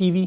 TV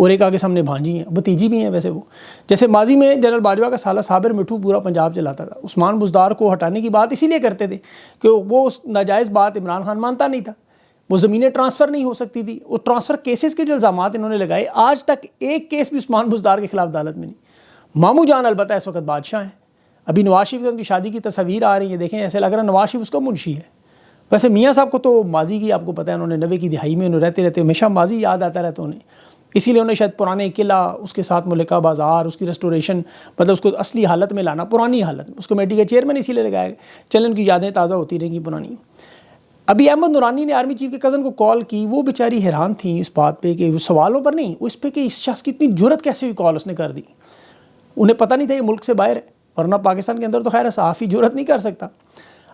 اور ایک آگے سامنے بھانجی ہیں، بھتیجی بھی ہیں ویسے وہ. جیسے ماضی میں جنرل باجوہ کا سالہ صابر مٹھو پورا پنجاب چلاتا تھا. عثمان بزدار کو ہٹانے کی بات اسی لیے کرتے تھے کہ وہ ناجائز بات عمران خان مانتا نہیں تھا. وہ زمینیں ٹرانسفر نہیں ہو سکتی تھی. وہ ٹرانسفر کیسز کے جو الزامات انہوں نے لگائے، آج تک ایک کیس بھی عثمان بزدار کے خلاف عدالت میں نہیں. مامو جان البتہ اس وقت بادشاہ ہیں. ابھی نواز شریف کی شادی کی تصاویر آ رہی ہیں، دیکھیں ایسے لگ رہا ہے نواز شریف اس کا منشی ہے. ویسے میاں صاحب کو تو ماضی کی آپ کو پتہ ہے، انہوں نے 90 کی دہائی میں انہوں رہتے ہمیشہ ماضی یاد آتا رہتا انہیں، اسی لیے انہیں شاید پرانے قلعہ، اس کے ساتھ ملکہ بازار، اس کی ریسٹوریشن، مطلب اس کو اصلی حالت میں لانا، پرانی حالت میں. اس کمیٹی کا چیئرمین اسی لیے لگایا، چلیں ان کی یادیں تازہ ہوتی رہیں گی پرانی. ابھی احمد نورانی نے آرمی چیف کے کزن کو کال کی، وہ بیچاری حیران تھیں اس بات پہ کہ وہ سوالوں پر نہیں، اس پہ کہ اس شخص کی اتنی جرت کیسے ہوئی کال اس نے کر دی. انہیں پتہ نہیں تھا یہ ملک سے باہر ہے، ورنہ پاکستان کے اندر تو خیر صحافی جرت نہیں کر سکتا.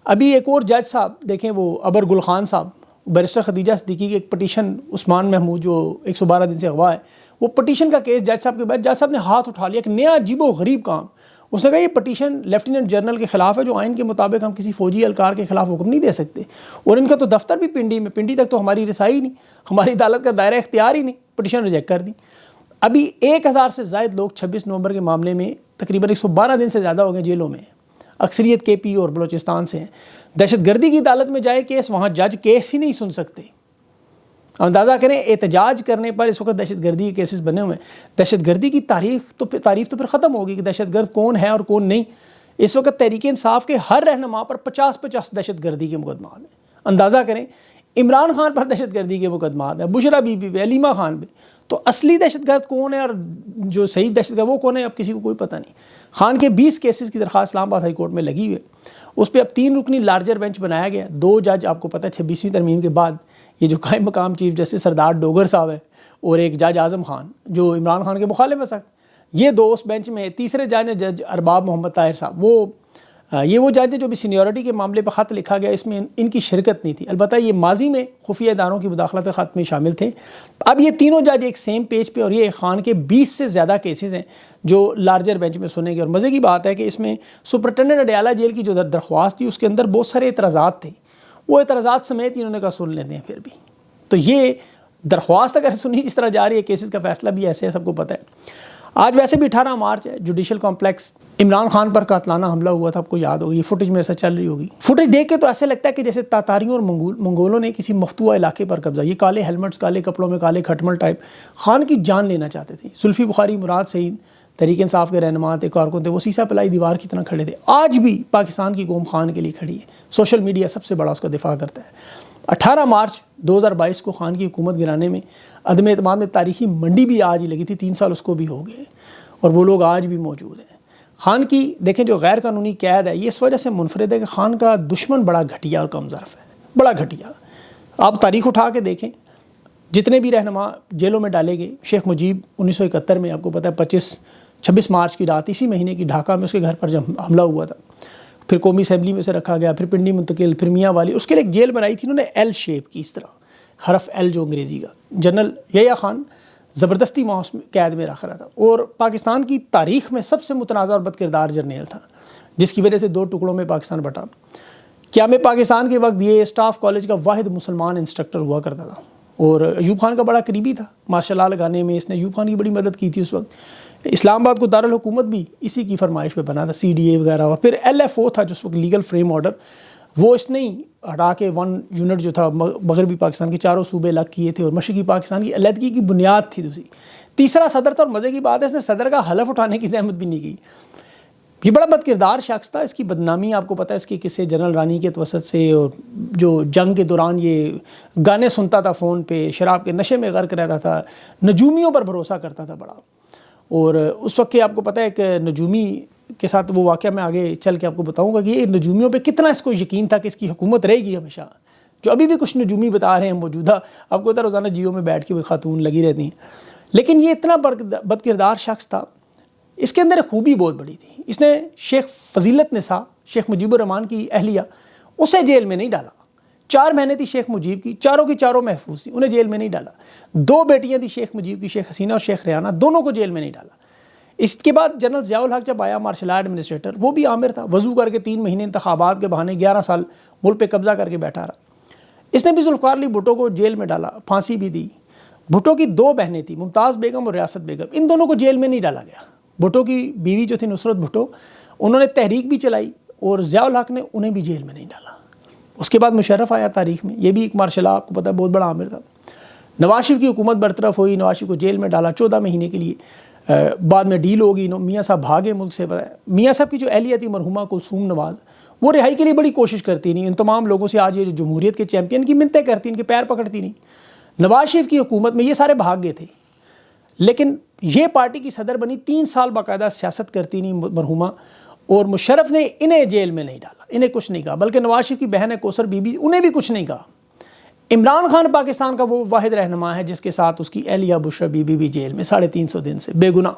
ابھی ایک اور جج صاحب دیکھیں، وہ ابر گل خان صاحب، بیرسٹر خدیجہ صدیقی کی ایک پٹیشن، عثمان محمود جو 112 دن سے اغوا ہے، وہ پٹیشن کا کیس جج صاحب کے بعد جج صاحب نے ہاتھ اٹھا لیا. ایک نیا عجیب و غریب کام. اس نے کہا یہ پٹیشن لیفٹیننٹ جنرل کے خلاف ہے، جو آئین کے مطابق ہم کسی فوجی اہلکار کے خلاف حکم نہیں دے سکتے، اور ان کا تو دفتر بھی پنڈی میں، پنڈی تک تو ہماری رسائی نہیں، ہماری عدالت کا دائرہ اختیار ہی نہیں. پٹیشن ریجیکٹ کر دی. ابھی 1000 سے زائد لوگ 26 نومبر کے معاملے میں تقریباً 112 دن سے زیادہ ہو گئے جیلوں میں ہیں. اکثریت کے پی اور بلوچستان سے ہیں. دہشت گردی کی عدالت میں جائے کیس، وہاں جج کیس ہی نہیں سن سکتے. اندازہ کریں احتجاج کرنے پر اس وقت دہشت گردی کے کیسز بنے ہوئے ہیں. دہشت گردی کی تعریف تو پھر ختم ہوگی کہ دہشت گرد کون ہے اور کون نہیں. اس وقت تحریک انصاف کے ہر رہنما پر 50 دہشت گردی کے مقدمات ہیں. اندازہ کریں عمران خان پر دہشت گردی کے مقدمات ہیں، بشرا بی بی پہ، علیمہ خان پہ. تو اصلی دہشت گرد کون ہے اور جو صحیح دہشت گرد وہ کون ہے، اب کسی کو کوئی پتہ نہیں. خان کے 20 کیسز کی درخواست اسلام آباد ہائی کورٹ میں لگی ہوئی ہے. اس پہ اب 3 رکنی لارجر بینچ بنایا گیا. 2 جج آپ کو پتہ ہے 26ویں ترمیم کے بعد یہ جو قائم مقام چیف جسٹس سردار ڈوگر صاحب ہے، اور ایک جج اعظم خان جو عمران خان کے مخالف ہے سخت، یہ 2 اس بینچ میں. تیسرے جج نے جج ارباب محمد طاہر صاحب، وہ جج ہے جو بھی سینیورٹی کے معاملے پر خط لکھا گیا، اس میں ان کی شرکت نہیں تھی. البتہ یہ ماضی میں خفیہ اداروں کی مداخلت خط میں شامل تھے. اب یہ تینوں جج ایک سیم پیج پہ، اور یہ خان کے 20 سے زیادہ کیسز ہیں جو لارجر بینچ میں سنے گے. اور مزے کی بات ہے کہ اس میں سپرنٹینڈنٹ اڈیالہ جیل کی جو درخواست تھی اس کے اندر بہت سارے اعتراضات تھے. وہ اعتراضات سمیت انہوں نے کہا سن لیتے ہیں پھر بھی. تو یہ درخواست اگر سنی جس طرح جا رہی ہے، کیسز کا فیصلہ بھی ایسے ہے، سب کو پتہ ہے. آج ویسے بھی 18 مارچ ہے، جوڈیشل کمپلیکس عمران خان پر قاتلانہ حملہ ہوا تھا، آپ کو یاد ہوگی. یہ فوٹیج میرے ساتھ چل رہی ہوگی. فوٹیج دیکھ کے تو ایسے لگتا ہے کہ جیسے تاتاریوں اور منگولوں نے کسی مفتوحہ علاقے پر قبضہ. یہ کالے ہیلمٹس، کالے کپڑوں میں، کالے کھٹمل ٹائپ خان کی جان لینا چاہتے تھے. زلفی بخاری، مراد سعید، تحریک انصاف کے رہنما تھے، کارکن تھے، وہ سیسا پلائی دیوار کی طرح کھڑے تھے. آج بھی پاکستان کی قوم خان کے لیے کھڑی ہے. سوشل میڈیا سب سے بڑا اس کا دفاع کرتا ہے. 18 مارچ 2022 کو خان کی حکومت گرانے میں عدم اعتماد میں تاریخی منڈی بھی آج ہی لگی تھی. 3 سال اس کو بھی ہو گئے، اور وہ لوگ آج بھی موجود ہیں. خان کی دیکھیں جو غیر قانونی قید ہے، یہ اس وجہ سے منفرد ہے کہ خان کا دشمن بڑا گھٹیا اور کم ظرف ہے، بڑا گھٹیا. آپ تاریخ اٹھا کے دیکھیں، جتنے بھی رہنما جیلوں میں ڈالے گئے. شیخ مجیب 1971 میں آپ کو پتہ ہے 26 مارچ کی رات، اسی مہینے کی ڈھاکہ میں اس کے گھر پر جب حملہ ہوا تھا، پھر قومی اسمبلی میں اسے رکھا گیا، پھر پنڈی منتقل، پھر میاں والی. اس کے لیے ایک جیل بنائی تھی انہوں نے ایل شیپ کی، اس طرح حرف ایل جو انگریزی کا. جنرل یحییٰ خان زبردستی وہاں اس قید میں رکھ رہا تھا، اور پاکستان کی تاریخ میں سب سے متنازع اور بد کردار جرنیل تھا، جس کی وجہ سے 2 ٹکڑوں میں پاکستان بٹا. قیام پاکستان کے وقت یہ اسٹاف کالج کا واحد مسلمان انسٹرکٹر ہوا کرتا تھا، اور ایوب خان کا بڑا قریبی تھا. ماشاء اللہ لگانے میں اس نے ایوب خان کی بڑی مدد کی تھی. اس وقت اسلام آباد کو دارالحکومت بھی اسی کی فرمائش پہ بنا تھا، CDA وغیرہ. اور پھر LFO تھا جس وقت لیگل فریم آرڈر، وہ اس نے ہٹا کے 1 یونٹ جو تھا مغربی پاکستان کے 4 صوبے الگ کیے تھے، اور مشرقی پاکستان کی علیحدگی کی بنیاد تھی دوسری. تیسرا صدر تھا، اور مزے کی بات ہے اس نے صدر کا حلف اٹھانے کی زحمت بھی نہیں کی. یہ بڑا بد کردار شخص تھا. اس کی بدنامی آپ کو پتہ ہے، اس کے قصے جنرل رانی کے توسط سے، اور جو جنگ کے دوران یہ گانے سنتا تھا فون پہ، شراب کے نشے میں غرق رہتا تھا، نجومیوں پر بھروسہ کرتا تھا بڑا. اور اس وقت کے آپ کو پتہ ہے کہ نجومی کے ساتھ وہ واقعہ میں آگے چل کے آپ کو بتاؤں گا کہ یہ نجومیوں پہ کتنا اس کو یقین تھا کہ اس کی حکومت رہے گی ہمیشہ. جو ابھی بھی کچھ نجومی بتا رہے ہیں موجودہ، آپ کو پتہ ہے روزانہ جیو میں بیٹھ کے وہ خاتون لگی رہتی ہیں. لیکن یہ اتنا بد کردار شخص تھا. اس کے اندر ایک خوبی بہت بڑی تھی. اس نے شیخ فضیلت نساء، شیخ مجیب الرحمان کی اہلیہ، اسے جیل میں نہیں ڈالا. 4 مہینے تھی شیخ مجیب کی، چاروں کی چاروں محفوظ تھی، انہیں جیل میں نہیں ڈالا. 2 بیٹیاں تھیں شیخ مجیب کی، شیخ حسینہ اور شیخ ریانہ، دونوں کو جیل میں نہیں ڈالا. اس کے بعد جنرل ضیاء الحق جب آیا مارشل آرٹ ایڈمنسٹریٹر، وہ بھی عامر تھا، وضو کر کے 3 مہینے انتخابات کے بہانے 11 سال ملک پہ قبضہ کر کے بیٹھا رہا. اس نے بھی ذوالفقار علی بھٹو کو جیل میں ڈالا، پھانسی بھی دی. بھٹو کی 2 بہنیں تھیں، ممتاز بیگم اور ریاست بیگم، ان دونوں کو جیل میں نہیں ڈالا گیا۔ بھٹو کی بیوی جو تھی نصرت بھٹو، انہوں نے تحریک بھی چلائی اور ضیاء الحق نے انہیں بھی جیل میں نہیں ڈالا۔ اس کے بعد مشرف آیا تاریخ میں، یہ بھی ایک مارشل لاء، آپ کو پتہ ہے بہت بڑا عامل تھا۔ نواز شریف کی حکومت برطرف ہوئی، نواز شریف کو جیل میں ڈالا 14 مہینے کے لیے، بعد میں ڈیل ہوگی، میاں صاحب بھاگے ملک سے۔ میاں صاحب کی جو اہلیہ تھی مرحومہ کلثوم نواز، وہ رہائی کے لیے بڑی کوشش کرتی نہیں، ان تمام لوگوں سے آج یہ جو جمہوریت کے چیمپئن کی منتیں کرتی، ان کے پیر پکڑتی نہیں۔ نواز شریف کی حکومت میں یہ سارے بھاگ گئے تھے، لیکن یہ پارٹی کی صدر بنی، 3 سال باقاعدہ سیاست کرتی نہیں مرحومہ، اور مشرف نے انہیں جیل میں نہیں ڈالا، انہیں کچھ نہیں کہا، بلکہ نواز شریف کی بہن ہے کوثر بی بی، انہیں بھی کچھ نہیں کہا۔ عمران خان پاکستان کا وہ واحد رہنما ہے جس کے ساتھ اس کی اہلیہ بشرا بی بی بھی جیل میں 350 دن سے بے گناہ۔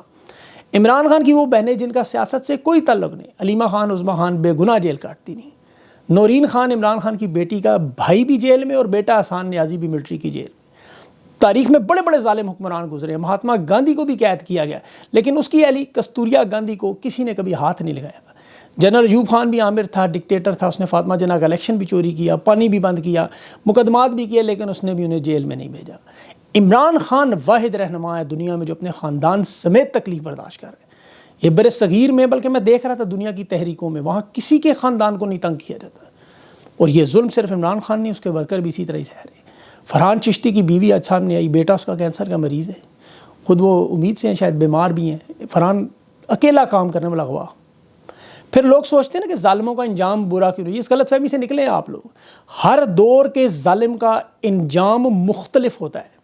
عمران خان کی وہ بہنیں جن کا سیاست سے کوئی تعلق نہیں، علیمہ خان، عظمیٰ خان، بے گناہ جیل کاٹتی نہیں۔ نورین خان عمران خان کی بیٹی کا بھائی بھی جیل میں، اور بیٹا احسان نیازی بھی ملٹری کی جیل میں۔ تاریخ میں بڑے بڑے ظالم حکمران گزرے ہیں، مہاتما گاندھی کو بھی قید کیا گیا، لیکن اس کی اہلی کستوریا گاندھی کو کسی نے کبھی ہاتھ نہیں لگایا۔ جنرل ایوب خان بھی عامر تھا، ڈکٹیٹر تھا، اس نے فاطمہ جناح کا الیکشن بھی چوری کیا، پانی بھی بند کیا، مقدمات بھی کیے، لیکن اس نے بھی انہیں جیل میں نہیں بھیجا۔ عمران خان واحد رہنما ہے دنیا میں جو اپنے خاندان سمیت تکلیف برداشت کر رہے ہیں۔ یہ بر صغیر میں، بلکہ میں دیکھ رہا تھا دنیا کی تحریکوں میں، وہاں کسی کے خاندان کو نہیں تنگ کیا جاتا، اور یہ ظلم صرف عمران خان نہیں، اس کے ورکر بھی اسی طرح ہی سہ رہے ہیں۔ فرحان چشتی کی بیوی آج سامنے آئی، بیٹا اس کا کینسر کا مریض ہے، خود وہ امید سے ہیں، شاید بیمار بھی ہیں۔ فرحان اکیلا کام کرنے والا گواہ۔ پھر لوگ سوچتے ہیں نا کہ ظالموں کا انجام برا کیوں نہیں، اس غلط فہمی سے نکلے ہیں آپ لوگ۔ ہر دور کے ظالم کا انجام مختلف ہوتا ہے،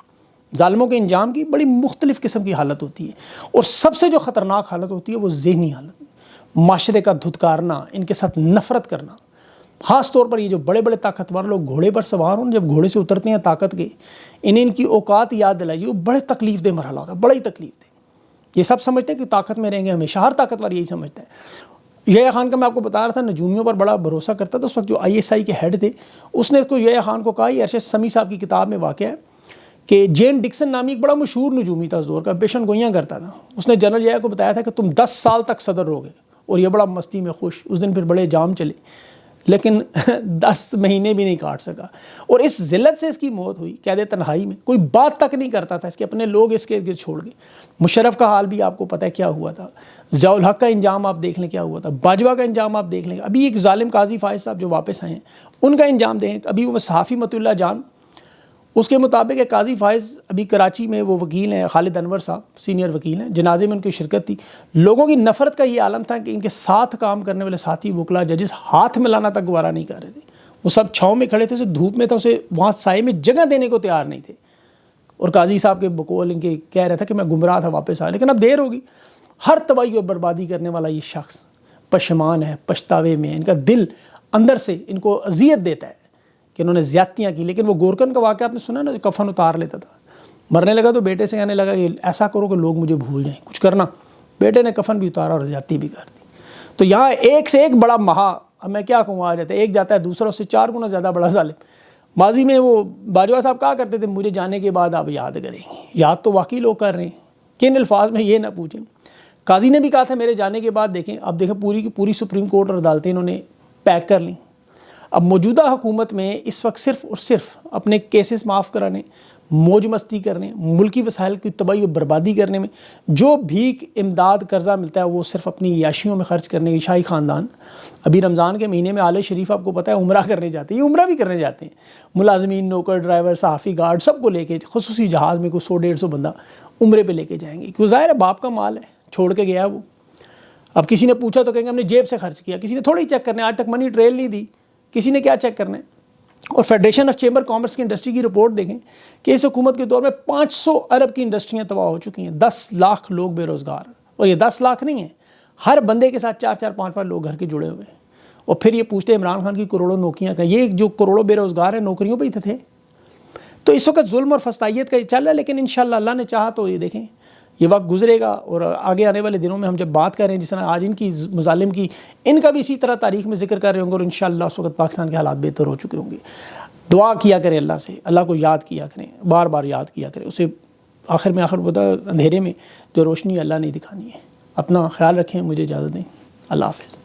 ظالموں کے انجام کی بڑی مختلف قسم کی حالت ہوتی ہے، اور سب سے جو خطرناک حالت ہوتی ہے وہ ذہنی حالت، معاشرے کا دھتکارنا، ان کے ساتھ نفرت کرنا۔ خاص طور پر یہ جو بڑے بڑے طاقتور لوگ گھوڑے پر سوار ہوں، جب گھوڑے سے اترتے ہیں طاقت کے، انہیں ان کی اوقات یاد دلائیے، وہ بڑے تکلیف دہ مرحلہ ہوتا ہے، بڑا ہی تکلیف دہ۔ یہ سب سمجھتے ہیں کہ طاقت میں رہیں گے ہمیشہ، ہر طاقتور یہی سمجھتا ہے۔ یحییٰ خان کا میں آپ کو بتا رہا تھا، نجومیوں پر بڑا بھروسہ کرتا تھا، اس وقت جو ISI کے ہیڈ تھے، اس نے اس کو یحییٰ خان کو کہا، یہ ارشد سمی صاحب کی کتاب میں واقع ہے کہ جین ڈکسن نامی ایک بڑا مشہور نجومی تھا اس دور کا، پیشن گوئیاں کرتا تھا، اس نے جنرل یحییٰ کو بتایا تھا کہ تم 10 سال تک صدر رہو گے، اور یہ بڑا مستی میں خوش۔ اس دن پھر بڑے جام چلے، لیکن 10 مہینے بھی نہیں کاٹ سکا، اور اس ذلت سے اس کی موت ہوئی، قید تنہائی میں، کوئی بات تک نہیں کرتا تھا، اس کے اپنے لوگ اس کے ارد گرد چھوڑ گئے۔ مشرف کا حال بھی آپ کو پتہ ہے کیا ہوا تھا، ضیاء الحق کا انجام آپ دیکھ لیں کیا ہوا تھا، باجوہ کا انجام آپ دیکھ لیں، ابھی ایک ظالم قاضی فائز صاحب جو واپس آئے ہیں ان کا انجام دیکھیں۔ ابھی وہ صحافی مطیع اللہ جان، اس کے مطابق ایک قاضی فائز ابھی کراچی میں وہ وکیل ہیں، خالد انور صاحب سینئر وکیل ہیں، جنازے میں ان کی شرکت تھی۔ لوگوں کی نفرت کا یہ عالم تھا کہ ان کے ساتھ کام کرنے والے ساتھی وکلا ججز ہاتھ ملانا تک گوارا نہیں کر رہے تھے، وہ سب چھاؤں میں کھڑے تھے، اسے دھوپ میں تھا، اسے وہاں سائے میں جگہ دینے کو تیار نہیں تھے، اور قاضی صاحب کے بقول ان کے کہہ رہا تھا کہ میں گمراہ تھا، واپس آیا، لیکن اب دیر ہوگی۔ ہر تباہی اور بربادی کرنے والا یہ شخص پشیمان ہے، پچھتاوے میں، ان کا دل اندر سے ان کو اذیت دیتا ہے کہ انہوں نے زیادتیاں کی۔ لیکن وہ گورکن کا واقعہ آپ نے سنا نا، جو کفن اتار لیتا تھا، مرنے لگا تو بیٹے سے کہنے لگا کہ ایسا کرو کہ لوگ مجھے بھول جائیں، کچھ کرنا۔ بیٹے نے کفن بھی اتارا اور زیادتی بھی کر دی۔ تو یہاں ایک سے ایک بڑا مہا، اب میں کیا کہوں، آ جاتا ہے، ایک جاتا ہے دوسرا اس سے 4 گنا زیادہ بڑا ظالم۔ ماضی میں وہ باجوہ صاحب کہا کرتے تھے، مجھے جانے کے بعد آپ یاد کریں گے، یاد تو واقعی لوگ کر رہے ہیں، کن الفاظ میں یہ نہ پوچھیں۔ قاضی نے بھی کہا تھا میرے جانے کے بعد دیکھیں، اب دیکھیں پوری کی پوری سپریم کورٹ اور عدالتیں انہوں نے پیک کر لیں۔ اب موجودہ حکومت میں اس وقت صرف اور صرف اپنے کیسز معاف کرانے، موج مستی کرنے، ملکی وسائل کی تباہی و بربادی کرنے میں، جو بھیک امداد قرضہ ملتا ہے وہ صرف اپنی عیاشیوں میں خرچ کرنے کی شاہی خاندان۔ ابھی رمضان کے مہینے میں آل شریف آپ کو پتہ ہے عمرہ کرنے جاتے ہیں، یہ عمرہ بھی کرنے جاتے ہیں، ملازمین، نوکر، ڈرائیور، صحافی، گارڈ، سب کو لے کے خصوصی جہاز میں کوئی 100-150 بندہ عمرے پہ لے کے جائیں گے، کیوں ظاہر ہے باپ کا مال ہے، چھوڑ کے گیا وہ۔ اب کسی نے پوچھا تو کہیں گے ہم نے جیب سے خرچ کیا، کسی نے تھوڑی چیک کرنے، آج تک منی ٹریل نہیں دی، کسی نے کیا چیک کرنا ہے۔ اور فیڈریشن آف چیمبر کامرس کی انڈسٹری کی رپورٹ دیکھیں کہ اس حکومت کے دور میں 500 ارب کی انڈسٹریاں تباہ ہو چکی ہیں، 10 لاکھ لوگ بے روزگار، اور یہ 10 لاکھ نہیں ہیں، ہر بندے کے ساتھ 4-4 5-5 لوگ گھر کے جڑے ہوئے ہیں۔ اور پھر یہ پوچھتے ہیں عمران خان کی کروڑوں نوکریاں کریں، یہ جو کروڑوں بے روزگار ہیں نوکریوں پہ ہی تھے۔ تو اس وقت ظلم اور فسطائیت کا یہ چل رہا ہے، لیکن انشاءاللہ اللہ نے چاہا تو یہ دیکھیں یہ وقت گزرے گا، اور آگے آنے والے دنوں میں ہم جب بات کر رہے ہیں جس طرح آج ان کی مظالم کی، ان کا بھی اسی طرح تاریخ میں ذکر کر رہے ہوں گے، اور انشاءاللہ اس وقت پاکستان کے حالات بہتر ہو چکے ہوں گے۔ دعا کیا کریں اللہ سے، اللہ کو یاد کیا کریں، بار بار یاد کیا کریں اسے، آخر بتا اندھیرے میں جو روشنی اللہ نے دکھانی ہے۔ اپنا خیال رکھیں، مجھے اجازت دیں، اللہ حافظ۔